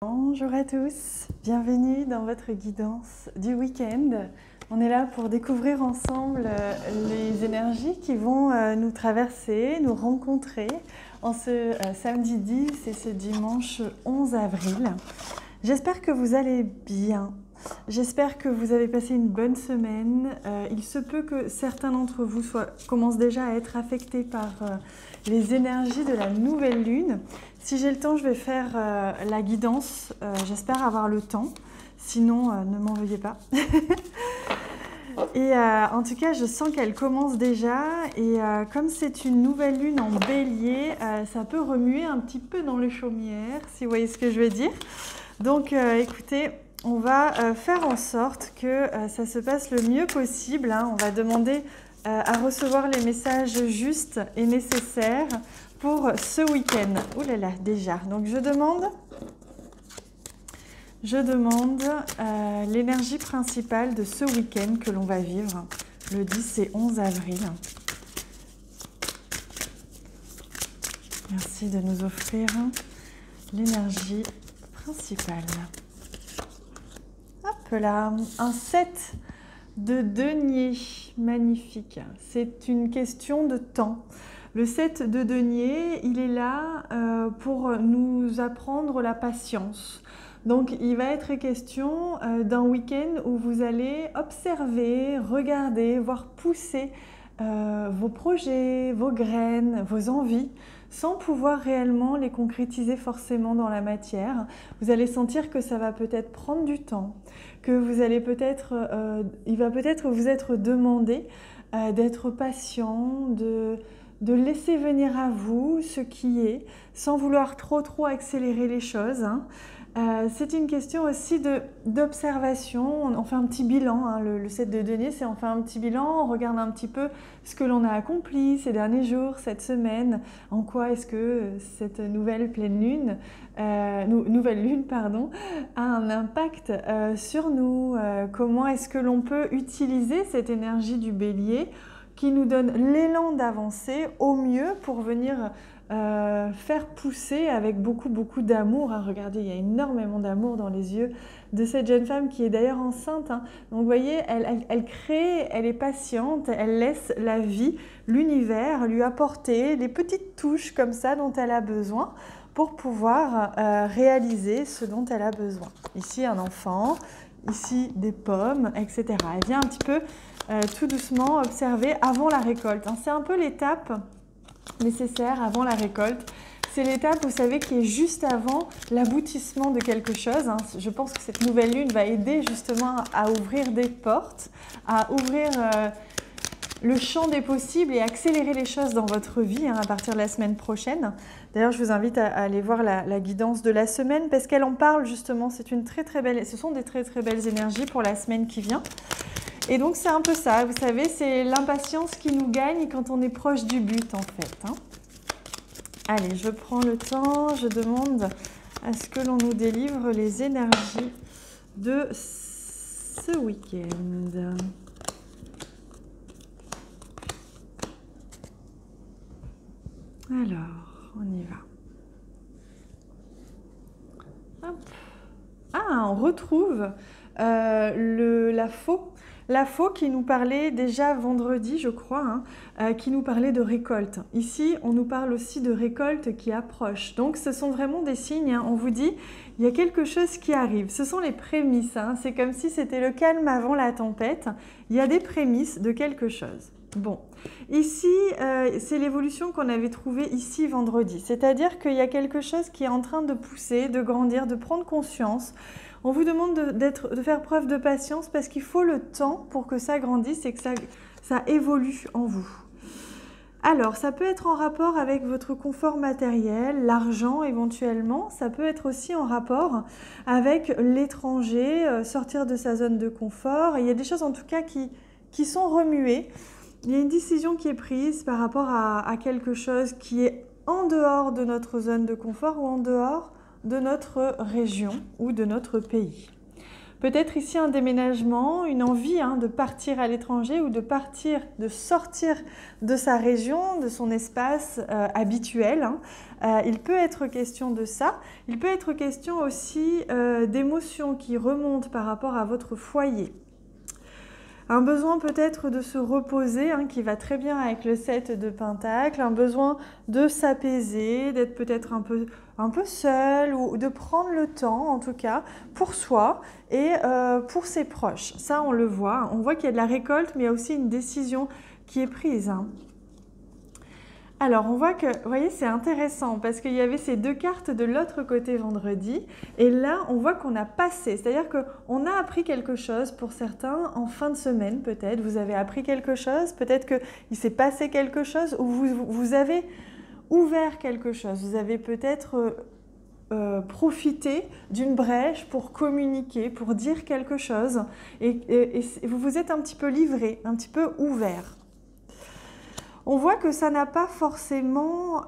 Bonjour à tous, bienvenue dans votre guidance du week-end. On est là pour découvrir ensemble les énergies qui vont nous traverser, nous rencontrer en ce samedi 10 et ce dimanche 11 avril. J'espère que vous allez bien. J'espère que vous avez passé une bonne semaine. Il se peut que certains d'entre vous commencent déjà à être affectés par les énergies de la nouvelle lune. Si j'ai le temps, je vais faire la guidance. J'espère avoir le temps. Sinon, ne m'en veuillez pas. Et en tout cas, je sens qu'elle commence déjà. Et comme c'est une nouvelle lune en bélier, ça peut remuer un petit peu dans les chaumières, si vous voyez ce que je veux dire. Donc, écoutez, on va faire en sorte que ça se passe le mieux possible. On va demander à recevoir les messages justes et nécessaires pour ce week-end. Ouh là là, déjà. Donc, je demande l'énergie principale de ce week-end que l'on va vivre le 10 et 11 avril. Merci de nous offrir l'énergie principale. Hop là, un 7 de denier, magnifique. C'est une question de temps. Le 7 de denier, il est là pour nous apprendre la patience. Donc, il va être question d'un week-end où vous allez observer, regarder, voir pousser vos projets, vos graines, vos envies, sans pouvoir réellement les concrétiser forcément dans la matière. Vous allez sentir que ça va peut-être prendre du temps, que vous allez il va peut-être vous être demandé d'être patient, de laisser venir à vous ce qui est, sans vouloir trop accélérer les choses. C'est une question aussi d'observation. On fait un petit bilan, le 7 de denier, c'est on fait un petit bilan, on regarde un petit peu ce que l'on a accompli ces derniers jours, cette semaine, en quoi est-ce que cette nouvelle lune a un impact sur nous, comment est-ce que l'on peut utiliser cette énergie du bélier qui nous donne l'élan d'avancer au mieux pour venir faire pousser avec beaucoup d'amour. Regardez, il y a énormément d'amour dans les yeux de cette jeune femme qui est d'ailleurs enceinte. Donc vous voyez, elle crée, elle est patiente, elle laisse la vie, l'univers lui apporter des petites touches comme ça dont elle a besoin pour pouvoir réaliser ce dont elle a besoin. Ici un enfant, ici des pommes, etc. Elle vient un petit peu tout doucement observer avant la récolte. C'est un peu l'étape nécessaire avant la récolte. C'est l'étape, vous savez, qui est juste avant l'aboutissement de quelque chose. Je pense que cette nouvelle lune va aider justement à ouvrir des portes, à ouvrir le champ des possibles et accélérer les choses dans votre vie à partir de la semaine prochaine. D'ailleurs, je vous invite à aller voir la guidance de la semaine parce qu'elle en parle justement. C'est une très belle, ce sont des très belles énergies pour la semaine qui vient. Et donc, c'est un peu ça, vous savez, c'est l'impatience qui nous gagne quand on est proche du but, en fait. Allez, je prends le temps, je demande à ce que l'on nous délivre les énergies de ce week-end. Alors, on y va. Hop. On retrouve la faux. La faux qui nous parlait déjà vendredi, je crois, qui nous parlait de récolte. Ici, on nous parle aussi de récolte qui approche. Donc, ce sont vraiment des signes. On vous dit, il y a quelque chose qui arrive. Ce sont les prémices. C'est comme si c'était le calme avant la tempête. Il y a des prémices de quelque chose. Bon, ici, c'est l'évolution qu'on avait trouvée ici vendredi. C'est-à-dire qu'il y a quelque chose qui est en train de pousser, de grandir, de prendre conscience. On vous demande de faire preuve de patience parce qu'il faut le temps pour que ça grandisse et que ça évolue en vous. Alors, ça peut être en rapport avec votre confort matériel, l'argent éventuellement. Ça peut être aussi en rapport avec l'étranger, sortir de sa zone de confort. Il y a des choses en tout cas qui sont remuées. Il y a une décision qui est prise par rapport à quelque chose qui est en dehors de notre zone de confort ou en dehors de notre région ou de notre pays. Peut-être ici un déménagement, une envie de partir à l'étranger ou de partir, de sortir de sa région, de son espace habituel. Il peut être question de ça. Il peut être question aussi d'émotions qui remontent par rapport à votre foyer. Un besoin peut-être de se reposer, qui va très bien avec le 7 de Pentacle, un besoin de s'apaiser, d'être peut-être un peu seul ou de prendre le temps en tout cas pour soi et pour ses proches. Ça on le voit, on voit qu'il y a de la récolte mais il y a aussi une décision qui est prise. Alors, on voit que, vous voyez, c'est intéressant parce qu'il y avait ces deux cartes de l'autre côté vendredi et là, on voit qu'on a passé, c'est-à-dire qu'on a appris quelque chose pour certains en fin de semaine peut-être, vous avez appris quelque chose, peut-être qu'il s'est passé quelque chose ou vous avez ouvert quelque chose, vous avez peut-être profité d'une brèche pour communiquer, pour dire quelque chose et vous vous êtes un petit peu livré, un petit peu ouvert. On voit que ça n'a pas forcément,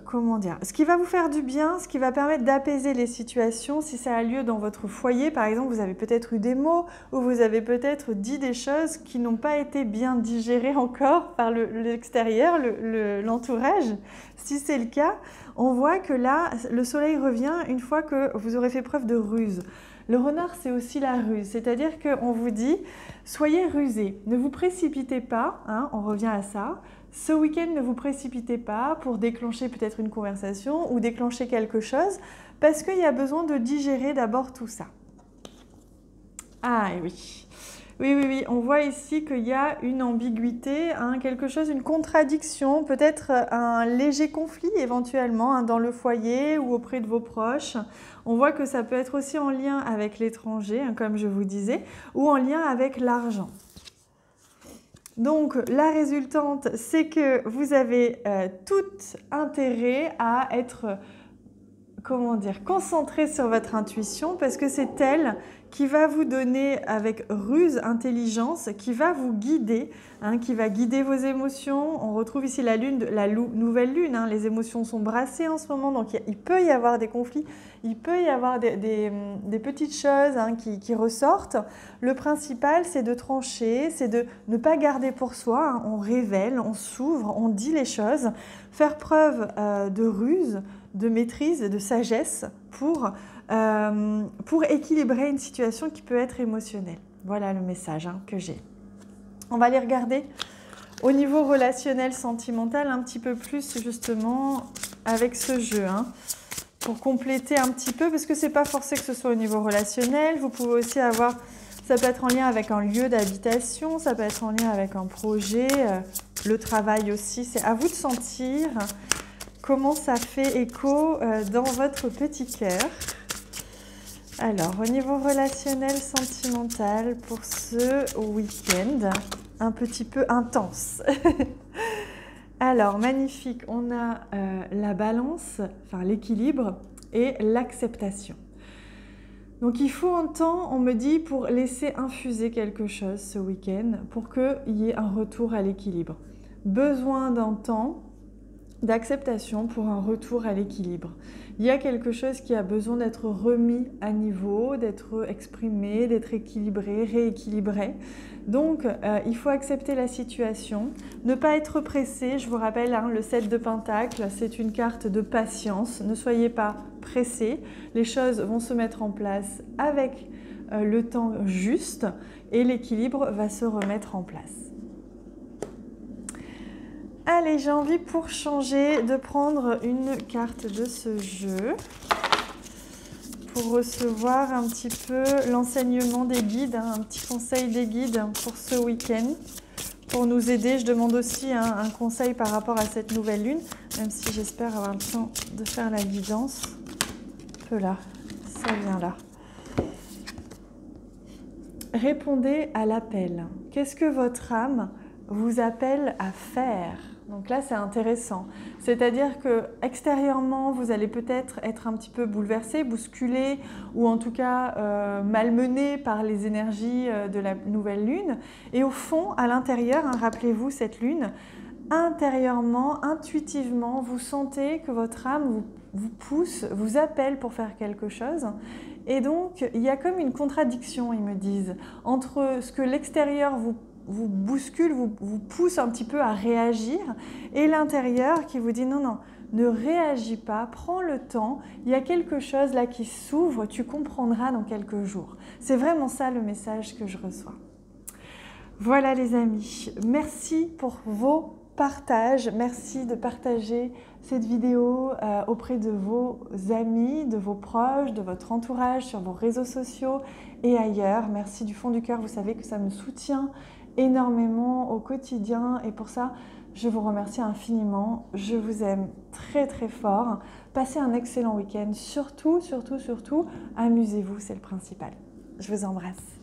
comment dire, ce qui va vous faire du bien, ce qui va permettre d'apaiser les situations, si ça a lieu dans votre foyer, par exemple, vous avez peut-être eu des mots ou vous avez peut-être dit des choses qui n'ont pas été bien digérées encore par l'extérieur, l'entourage. Si c'est le cas, on voit que là, le soleil revient une fois que vous aurez fait preuve de ruse. Le renard, c'est aussi la ruse, c'est-à-dire qu'on vous dit, soyez rusés, ne vous précipitez pas, on revient à ça. Ce week-end, ne vous précipitez pas pour déclencher peut-être une conversation ou déclencher quelque chose, parce qu'il y a besoin de digérer d'abord tout ça. Ah oui. Oui, on voit ici qu'il y a une ambiguïté, quelque chose, une contradiction, peut-être un léger conflit éventuellement dans le foyer ou auprès de vos proches. On voit que ça peut être aussi en lien avec l'étranger, comme je vous disais, ou en lien avec l'argent. Donc, la résultante, c'est que vous avez tout intérêt à être, comment dire, concentré sur votre intuition parce que c'est elle qui va vous donner avec ruse, intelligence, qui va vous guider, qui va guider vos émotions. On retrouve ici la lune, la nouvelle lune, les émotions sont brassées en ce moment, donc il peut y avoir des conflits, il peut y avoir des petites choses qui ressortent. Le principal, c'est de trancher, c'est de ne pas garder pour soi, on révèle, on s'ouvre, on dit les choses, faire preuve de ruse, de maîtrise, de sagesse pour équilibrer une situation qui peut être émotionnelle. Voilà le message que j'ai. On va aller regarder au niveau relationnel, sentimental, un petit peu plus justement avec ce jeu, pour compléter un petit peu, parce que c'est pas forcé que ce soit au niveau relationnel. Vous pouvez aussi avoir, ça peut être en lien avec un lieu d'habitation, ça peut être en lien avec un projet, le travail aussi. C'est à vous de sentir comment ça fait écho dans votre petit cœur. Alors, au niveau relationnel, sentimental, pour ce week-end, un petit peu intense. Alors, magnifique, on a la balance, enfin l'équilibre et l'acceptation. Donc, il faut un temps, on me dit, pour laisser infuser quelque chose ce week-end, pour qu'il y ait un retour à l'équilibre. Besoin d'un temps d'acceptation pour un retour à l'équilibre. Il y a quelque chose qui a besoin d'être remis à niveau, d'être exprimé, d'être équilibré, rééquilibré. Donc, il faut accepter la situation, ne pas être pressé. Je vous rappelle, le 7 de Pentacle, c'est une carte de patience. Ne soyez pas pressé. Les choses vont se mettre en place avec le temps juste et l'équilibre va se remettre en place. Allez, j'ai envie pour changer de prendre une carte de ce jeu pour recevoir un petit peu l'enseignement des guides, un petit conseil des guides pour ce week-end, pour nous aider. Je demande aussi un conseil par rapport à cette nouvelle lune, même si j'espère avoir le temps de faire la guidance. Un peu là, ça vient là. Répondez à l'appel. Qu'est-ce que votre âme vous appelle à faire ? Donc là, c'est intéressant. C'est-à-dire que extérieurement, vous allez peut-être être un petit peu bouleversé, bousculé ou en tout cas malmené par les énergies de la nouvelle lune. Et au fond, à l'intérieur, rappelez-vous cette lune, intérieurement, intuitivement, vous sentez que votre âme vous pousse, vous appelle pour faire quelque chose. Et donc, il y a comme une contradiction, ils me disent, entre ce que l'extérieur vous bouscule, vous pousse un petit peu à réagir, et l'intérieur qui vous dit non, non, ne réagis pas, prends le temps, il y a quelque chose là qui s'ouvre, tu comprendras dans quelques jours. C'est vraiment ça le message que je reçois. Voilà les amis, merci pour vos partages, merci de partager cette vidéo auprès de vos amis, de vos proches, de votre entourage, sur vos réseaux sociaux et ailleurs. Merci du fond du cœur, vous savez que ça me soutient énormément au quotidien et pour ça, je vous remercie infiniment. Je vous aime très très fort. Passez un excellent week-end. Surtout, surtout, surtout, amusez-vous, c'est le principal. Je vous embrasse.